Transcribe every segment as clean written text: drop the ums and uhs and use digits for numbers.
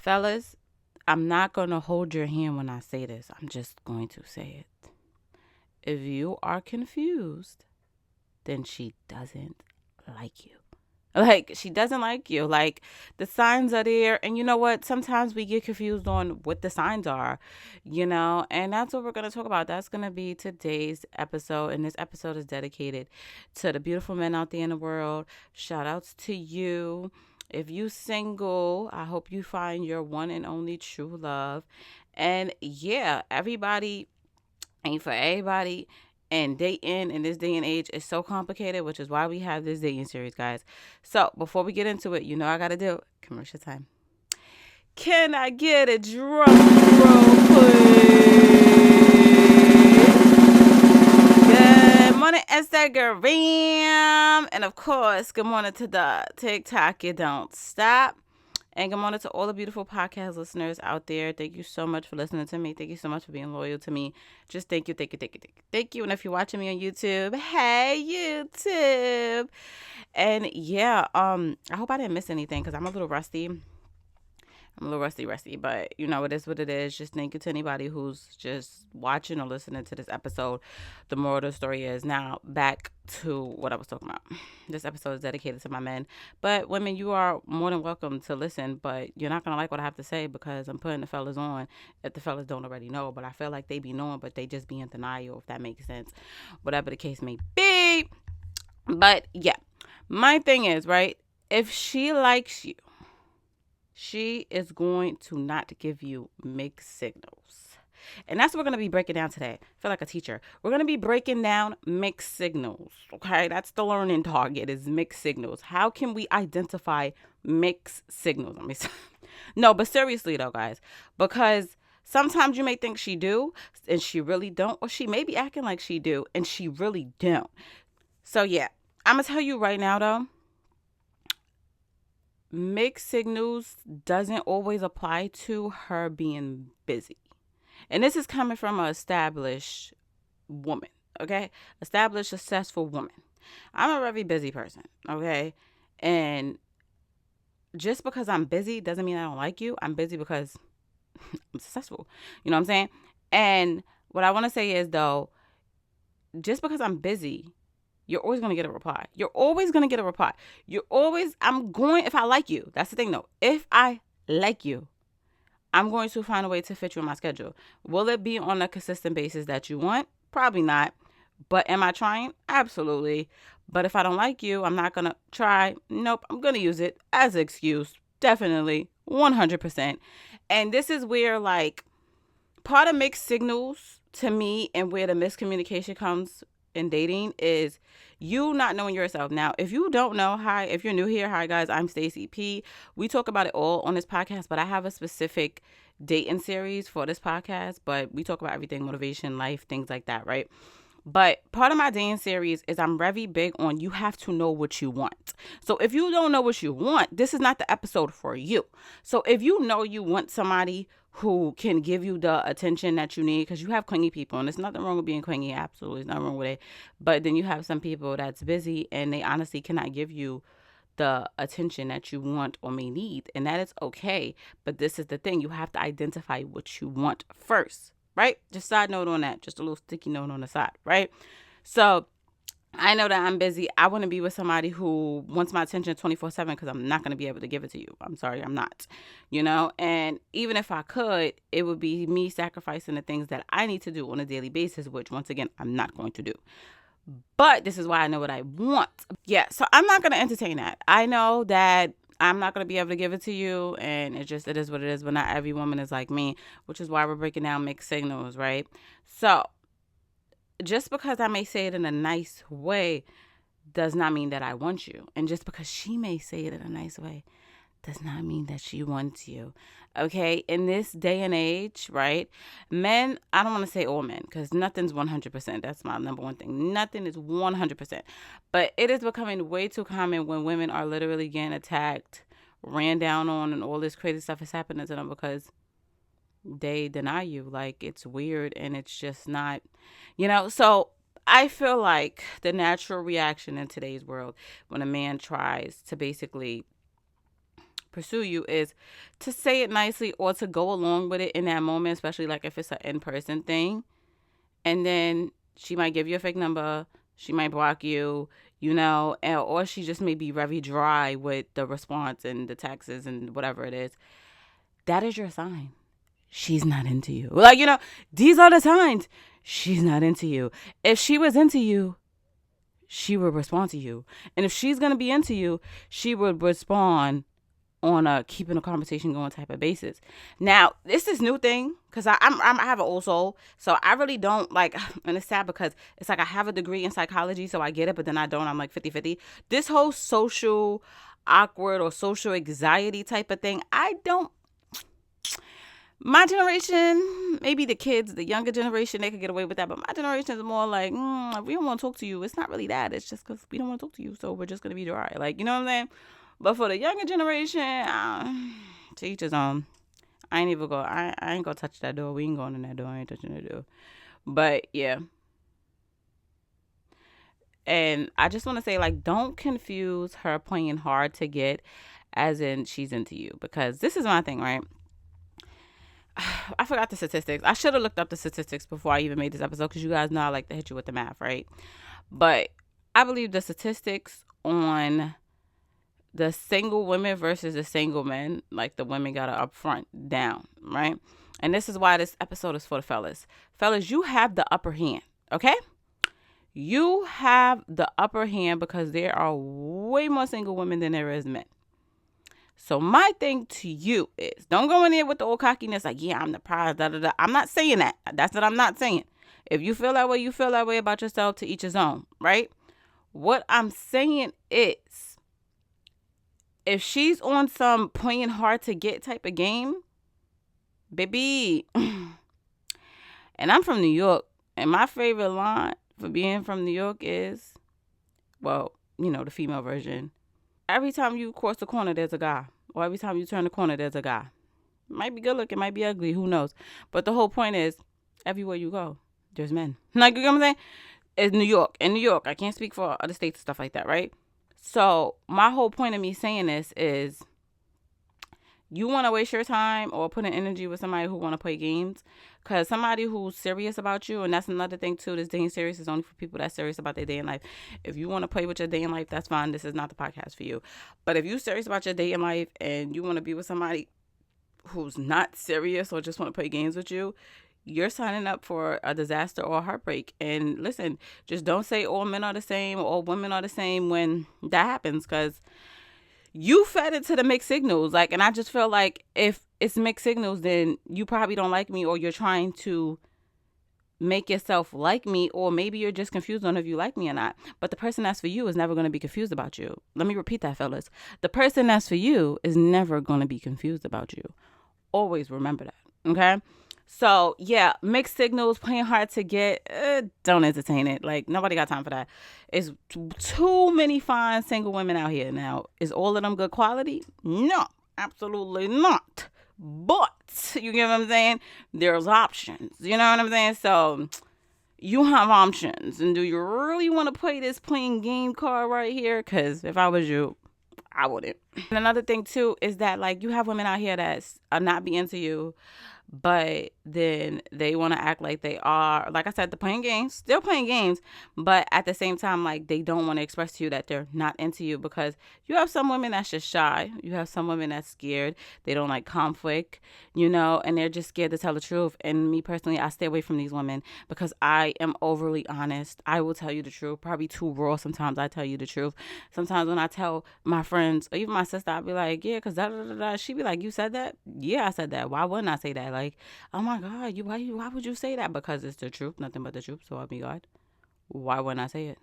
Fellas, I'm not going to hold your hand when I say this. I'm just going to say it. If you are confused, then she doesn't like you. Like, she doesn't like you. Like, the signs are there. And you know what? Sometimes we get confused on what the signs are, and that's what we're going to talk about. That's going to be today's episode. And this episode is dedicated to the beautiful men out there in the world. Shout outs to you. If you single, I hope you find your one and only true love. And yeah, everybody ain't for everybody. And dating in this day and age is so complicated, which is why we have this dating series, guys. So before we get into it, I gotta do commercial time. Can I get a drum roll, please? Good morning, Instagram, and of course, good morning to the TikTok. You don't stop. And good morning to all the beautiful podcast listeners out there. Thank you so much for listening to me. Thank you so much for being loyal to me. Just thank you, thank you, thank you, thank you. Thank you. And if you're watching me on YouTube, hey YouTube. And yeah, I hope I didn't miss anything because I'm a little rusty. Rusty, but it is what it is. Just thank you to anybody who's just watching or listening to this episode. The moral of the story is now back to what I was talking about. This episode is dedicated to my men, but women, you are more than welcome to listen, but you're not going to like what I have to say because I'm putting the fellas on if the fellas don't already know, but I feel like they be knowing, but they just be in denial, if that makes sense. Whatever the case may be. But yeah, my thing is, right, if she likes you, she is going to not give you mixed signals. And that's what we're going to be breaking down today. I feel like a teacher. We're going to be breaking down mixed signals. Okay, that's the learning target, is mixed signals. How can we identify mixed signals? No, but seriously though, guys, because sometimes you may think she do and she really don't, or she may be acting like she do and she really don't. So yeah, I'm going to tell you right now though, mixed signals doesn't always apply to her being busy. And this is coming from an established woman, okay? Established, successful woman. I'm a very busy person, okay? And just because I'm busy doesn't mean I don't like you. I'm busy because I'm successful. You know what I'm saying? And what I want to say is, though, just because I'm busy, you're always going to get a reply. You're always going to get a reply. If I like you, that's the thing though. If I like you, I'm going to find a way to fit you in my schedule. Will it be on a consistent basis that you want? Probably not. But am I trying? Absolutely. But if I don't like you, I'm not going to try. Nope. I'm going to use it as an excuse. Definitely. 100%. And this is where, like, part of mixed signals to me and where the miscommunication comes in dating is you not knowing yourself. Now, if you don't know, if you're new here, hi guys, I'm Stacey P. We talk about it all on this podcast, but I have a specific dating series for this podcast, but we talk about everything, motivation, life, things like that, right? But part of my dating series is I'm very big on you have to know what you want. So if you don't know what you want, this is not the episode for you. So if you know you want somebody who can give you the attention that you need, because you have clingy people, and there's nothing wrong with being clingy, absolutely, there's nothing wrong with it. But then you have some people that's busy and they honestly cannot give you the attention that you want or may need, and that is okay. But this is the thing, you have to identify what you want first. Right? Just side note on that. Just a little sticky note on the side, right? So I know that I'm busy. I want to be with somebody who wants my attention 24/7 because I'm not going to be able to give it to you. I'm sorry, I'm not. And even if I could, it would be me sacrificing the things that I need to do on a daily basis, which once again, I'm not going to do. But this is why I know what I want. Yeah, so I'm not going to entertain that. I know that I'm not going to be able to give it to you, and it is what it is, but not every woman is like me, which is why we're breaking down mixed signals, right? So just because I may say it in a nice way does not mean that I want you. And just because she may say it in a nice way does not mean that she wants you. Okay, in this day and age, right? Men, I don't want to say all men because nothing's 100%. That's my number one thing. Nothing is 100%. But it is becoming way too common when women are literally getting attacked, ran down on, and all this crazy stuff is happening to them because they deny you. Like, it's weird and it's just not, so I feel like the natural reaction in today's world when a man tries to basically pursue you is to say it nicely or to go along with it in that moment, especially like if it's an in-person thing. And then she might give you a fake number. She might block you, or she just may be very dry with the response and the texts and whatever it is. That is your sign. She's not into you. Like, these are the signs. She's not into you. If she was into you, she would respond to you. And if she's going to be into you, she would respond on a keeping a conversation going type of basis. Now, it's this new thing because I have an old soul, so I really don't like, and it's sad because it's like I have a degree in psychology, so I get it, but then I don't. I'm like 50-50. This whole social awkward or social anxiety type of thing, I don't. My generation, maybe the kids, the younger generation, they could get away with that. But my generation is more like, we don't want to talk to you. It's not really that. It's just because we don't want to talk to you. So we're just going to be dry. Like, you know what I'm saying? But for the younger generation, to each his own. I ain't even go. I ain't going to touch that door. We ain't going in that door. I ain't touching that door. But yeah. And I just want to say, like, don't confuse her playing hard to get as in she's into you. Because this is my thing, right? I forgot the statistics. I should have looked up the statistics before I even made this episode because you guys know I like to hit you with the math, right? But I believe the statistics on the single women versus the single men, like the women got to up front down, right? And this is why this episode is for the fellas. Fellas, you have the upper hand, okay? You have the upper hand because there are way more single women than there is men. So my thing to you is don't go in there with the old cockiness like, yeah, I'm the prize, da, da, da. I'm not saying that. That's what I'm not saying. If you feel that way, you feel that way about yourself, to each his own, right? What I'm saying is if she's on some playing hard to get type of game, baby, and I'm from New York, and my favorite line for being from New York is, well, the female version. Every time you cross the corner, there's a guy. Or every time you turn the corner, there's a guy. Might be good looking, might be ugly, who knows? But the whole point is, everywhere you go, there's men. Like, you know what I'm saying? It's New York. In New York, I can't speak for other states and stuff like that, right? So my whole point of me saying this is, you want to waste your time or put an energy with somebody who want to play games, because somebody who's serious about you, and that's another thing too, this day in serious is only for people that's serious about their day in life. If you want to play with your day in life, that's fine. This is not the podcast for you. But if you're serious about your day in life and you want to be with somebody who's not serious or just want to play games with you, you're signing up for a disaster or a heartbreak. And listen, just don't say all men are the same or all women are the same when that happens, because you fed into the mixed signals. Like, and I just feel like if it's mixed signals, then you probably don't like me, or you're trying to make yourself like me, or maybe you're just confused on if you like me or not. But the person that's for you is never going to be confused about you. Let me repeat that, fellas. The person that's for you is never going to be confused about you. Always remember that, okay? So, yeah, mixed signals, playing hard to get, don't entertain it. Like, nobody got time for that. It's too many fine single women out here now. Is all of them good quality? No, absolutely not. But, you get what I'm saying? There's options. You know what I'm saying? So, you have options. And do you really want to play this playing game card right here? Because if I was you, I wouldn't. And another thing, too, is that, like, you have women out here that are not be into you, but then they want to act like they are, like I said, they're playing games, still playing games, but at the same time, like, they don't want to express to you that they're not into you, because you have some women that's just shy. You have some women that's scared. They don't like conflict, and they're just scared to tell the truth. And me personally, I stay away from these women because I am overly honest. I will tell you the truth, probably too raw. Sometimes I tell you the truth. Sometimes when I tell my friends or even my sister, I'll be like, yeah, because da da da da. She be like, you said that? Yeah, I said that. Why wouldn't I say that? Like, oh my God, why would you say that? Because it's the truth, nothing but the truth. So help me God. Why wouldn't I say it?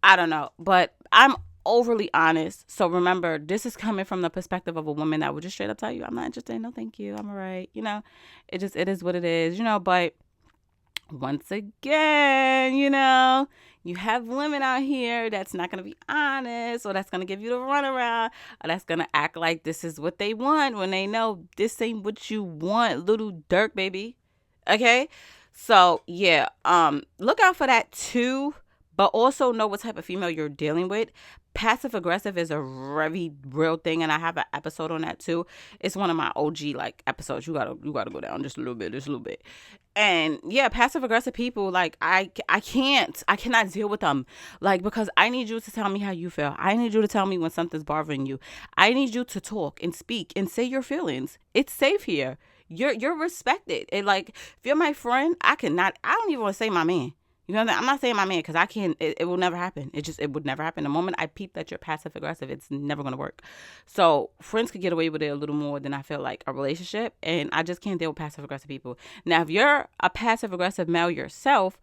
I don't know, but I'm overly honest. So remember, this is coming from the perspective of a woman that would just straight up tell you, I'm not interested. No, thank you. I'm all right. It is what it is, but once again, you have women out here that's not going to be honest, or that's going to give you the runaround, or that's going to act like this is what they want when they know this ain't what you want, little Dirk, baby. Okay? So, yeah, look out for that too, but also know what type of female you're dealing with, passive aggressive is a very real thing, and I have an episode on that too. It's one of my OG like episodes. You gotta go down just a little bit. And yeah, passive aggressive people, like I cannot deal with them. Like, because I need you to tell me how you feel. I need you to tell me when something's bothering you. I need you to talk and speak and say your feelings. It's safe here. You're respected. And like, if you're my friend, I don't even want to say my man. You know what I mean? I'm not saying my man because I can't, it will never happen. It would never happen. The moment I peep that you're passive aggressive, it's never going to work. So friends could get away with it a little more than I feel like a relationship. And I just can't deal with passive aggressive people. Now, if you're a passive aggressive male yourself,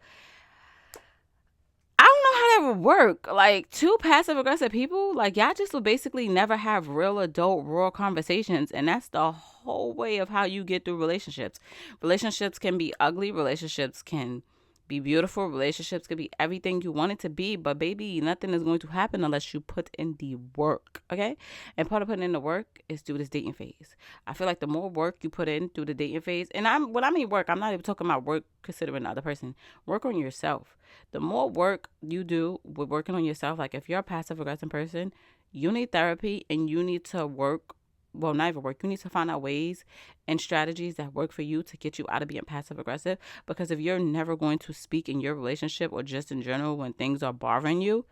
I don't know how that would work. Like, two passive aggressive people, like, y'all just will basically never have real adult, raw conversations. And that's the whole way of how you get through relationships. Relationships can be ugly. Relationships can be beautiful. Relationships could be everything you want it to be, but baby, nothing is going to happen unless you put in the work, okay? And part of putting in the work is through this dating phase. I feel like the more work you put in through the dating phase, and when I mean work, I'm not even talking about work considering the other person. Work on yourself. The more work you do with working on yourself, like if you're a passive aggressive person, you need therapy and you need to work. Well, not even work. You need to find out ways and strategies that work for you to get you out of being passive aggressive. Because if you're never going to speak in your relationship or just in general when things are bothering you,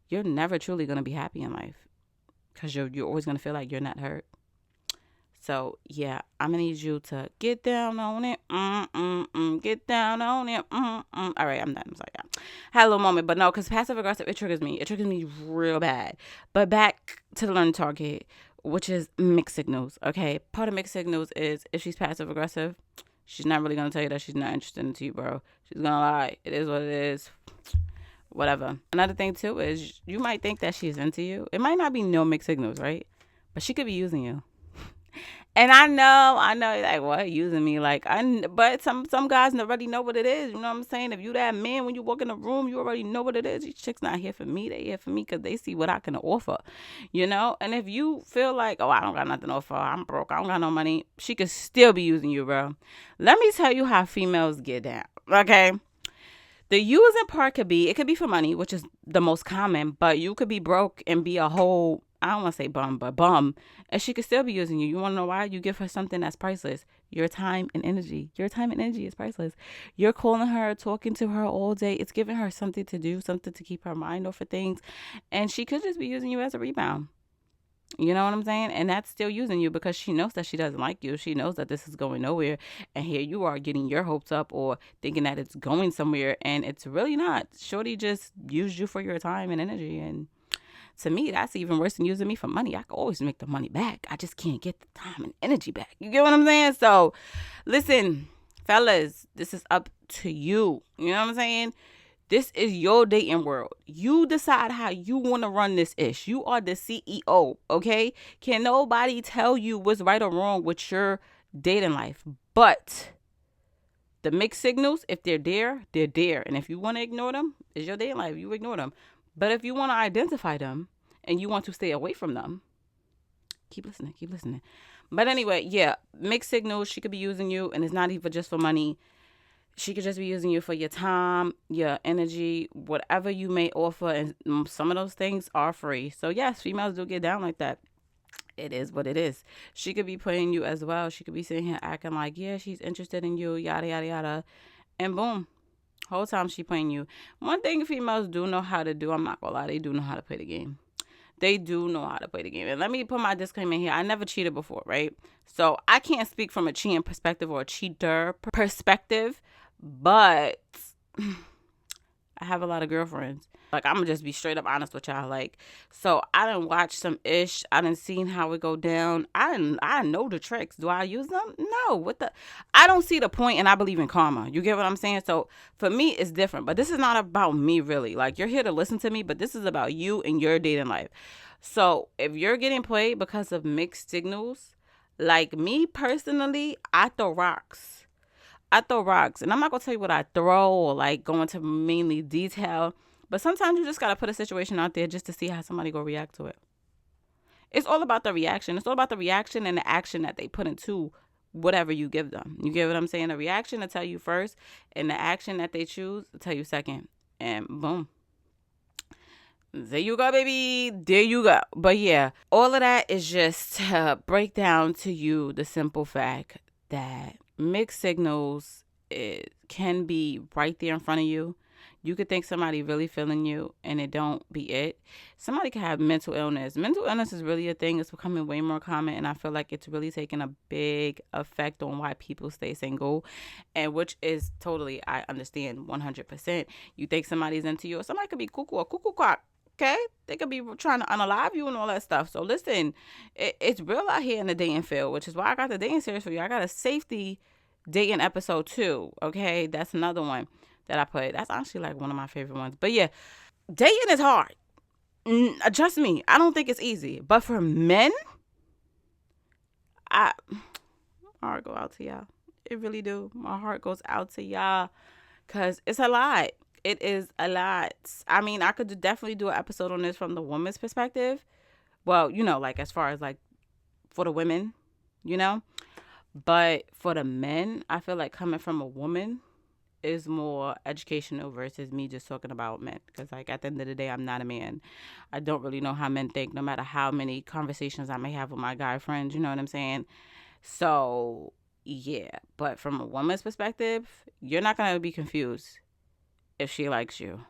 you're never truly going to be happy in life. Because you're always going to feel like you're not heard. So, yeah, I'm going to need you to get down on it. Get down on it. All right, I'm done. I'm sorry. Yeah. Had a little moment. But no, because passive aggressive, it triggers me. It triggers me real bad. But back to the learning target, which is mixed signals, okay? Part of mixed signals is if she's passive aggressive, she's not really going to tell you that she's not interested in you, bro. She's going to lie. It is what it is. Whatever. Another thing, too, is you might think that she's into you. It might not be no mixed signals, right? But she could be using you. And I know, like, what, using me? Like, but some guys already know what it is. You know what I'm saying? If you that man, when you walk in the room, you already know what it is. These chicks not here for me. They here for me because they see what I can offer, you know? And if you feel like, oh, I don't got nothing to offer, I'm broke, I don't got no money, she could still be using you, bro. Let me tell you how females get down, okay? The using part could be for money, which is the most common, but you could be broke and be a whole, I don't want to say bum, but bum, and she could still be using you. You want to know why? You give her something that's priceless. Your time and energy. Your time and energy is priceless. You're calling her, talking to her all day. It's giving her something to do, something to keep her mind off of things, and she could just be using you as a rebound. You know what I'm saying? And that's still using you because she knows that she doesn't like you. She knows that this is going nowhere. And here you are getting your hopes up or thinking that it's going somewhere. And it's really not. Shorty just used you for your time and energy. And to me, that's even worse than using me for money. I can always make the money back. I just can't get the time and energy back. You get what I'm saying? So listen, fellas, this is up to you. You know what I'm saying? This is your dating world. You decide how you want to run this ish. You are the CEO, okay? Can nobody tell you what's right or wrong with your dating life. But the mixed signals, if they're there, they're there. And if you want to ignore them, it's your dating life. You ignore them. But if you want to identify them and you want to stay away from them, keep listening. But anyway, yeah, mixed signals, she could be using you, and it's not even just for money. She could just be using you for your time, your energy, whatever you may offer. And some of those things are free. So yes, females do get down like that. It is what it is. She could be playing you as well. She could be sitting here acting like, yeah, she's interested in you, yada, yada, yada. And boom, whole time she playing you. One thing females do know how to do, I'm not gonna lie, they do know how to play the game. They do know how to play the game. And let me put my disclaimer here. I never cheated before, right? So I can't speak from a cheating perspective or a cheater perspective. But I have a lot of girlfriends. Like, I'm going to just be straight up honest with y'all. Like, so I done watched some ish. I done seen how it go down. I know the tricks. Do I use them? No. I don't see the point, and I believe in karma. You get what I'm saying? So for me, it's different. But this is not about me, really. Like, you're here to listen to me, but this is about you and your dating life. So if you're getting played because of mixed signals, like me personally, I throw rocks. And I'm not going to tell you what I throw or like go into mainly detail. But sometimes you just got to put a situation out there just to see how somebody going to react to it. It's all about the reaction. It's all about the reaction and the action that they put into whatever you give them. You get what I'm saying? The reaction to tell you first and the action that they choose to tell you second. And boom. There you go, baby. There you go. But yeah, all of that is just to break down to you the simple fact that mixed signals, it can be right there in front of you. You could think somebody really feeling you and it don't be it. Somebody could have mental illness. Mental illness is really a thing. It's becoming way more common, and I feel like it's really taking a big effect on why people stay single, and which is totally, I understand 100%. You think somebody's into you, or somebody could be cuckoo or cuckoo clock. Okay, they could be trying to unalive you and all that stuff. So listen, it's real out here in the dating field, which is why I got the dating series for you. I got a safety dating episode 2. Okay, that's another one that I put. That's actually like one of my favorite ones. But yeah, dating is hard. Trust me, I don't think it's easy. But for men, my heart go out to y'all. It really do. My heart goes out to y'all because it's a lot. It is a lot. I mean, I could definitely do an episode on this from the woman's perspective. Well, like as far as like for the women, you know. But for the men, I feel like coming from a woman is more educational versus me just talking about men. Because like at the end of the day, I'm not a man. I don't really know how men think, no matter how many conversations I may have with my guy friends. You know what I'm saying? So yeah. But from a woman's perspective, you're not gonna be confused if she likes you.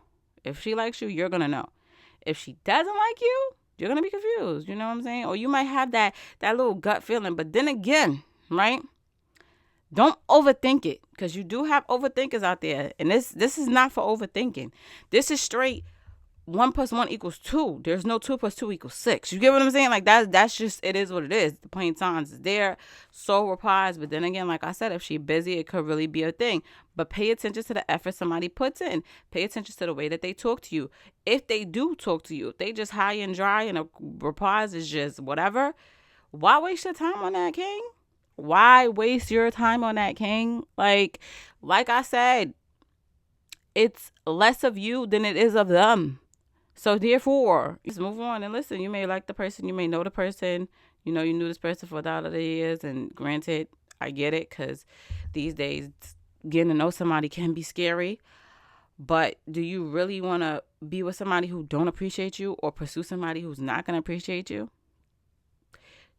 If she likes you, you're gonna know. If she doesn't like you, you're gonna be confused. You know what I'm saying? Or you might have that little gut feeling. But then again, right? Don't overthink it, because you do have overthinkers out there, and this is not for overthinking. This is straight 1 + 1 = 2. There's no 2 + 2 = 6. You get what I'm saying? Like that's just, it is what it is. The plain signs is there. So replies. But then again, like I said, if she busy, it could really be a thing. But pay attention to the effort somebody puts in. Pay attention to the way that they talk to you. If they do talk to you, if they just high and dry and the replies is just whatever, why waste your time on that, king? Why waste your time on that, king? Like I said, it's less of you than it is of them. So therefore, just move on and listen. You may like the person, you may know the person, you knew this person for thousands of years, and granted, I get it, because these days getting to know somebody can be scary. But do you really want to be with somebody who don't appreciate you, or pursue somebody who's not going to appreciate you?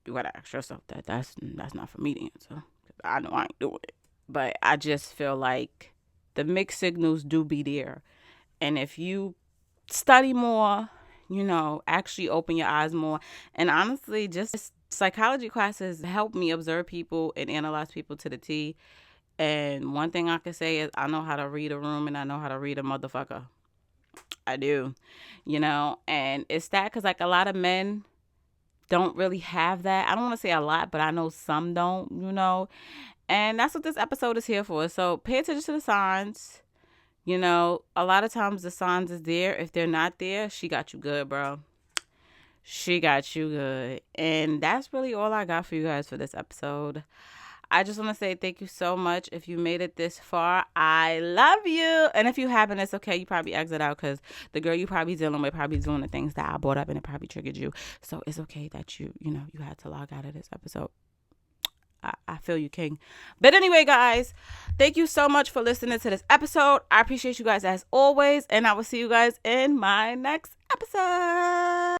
You gotta ask yourself that. That's not for me to answer. I know I ain't doing it. But I just feel like the mixed signals do be there. And if you study more, actually open your eyes more. And honestly, just psychology classes help me observe people and analyze people to the T. And one thing I can say is I know how to read a room, and I know how to read a motherfucker. I do. And it's that because like a lot of men don't really have that. I don't want to say a lot, but I know some don't, And that's what this episode is here for. So pay attention to the signs. A lot of times the signs is there. If they're not there, she got you good, bro. She got you good. And that's really all I got for you guys for this episode. I just want to say thank you so much. If you made it this far, I love you. And if you haven't, it's okay. You probably exit out because the girl you probably dealing with probably doing the things that I brought up, and it probably triggered you. So it's okay that you had to log out of this episode. I feel you, king. But anyway, guys, thank you so much for listening to this episode. I appreciate you guys as always, and I will see you guys in my next episode.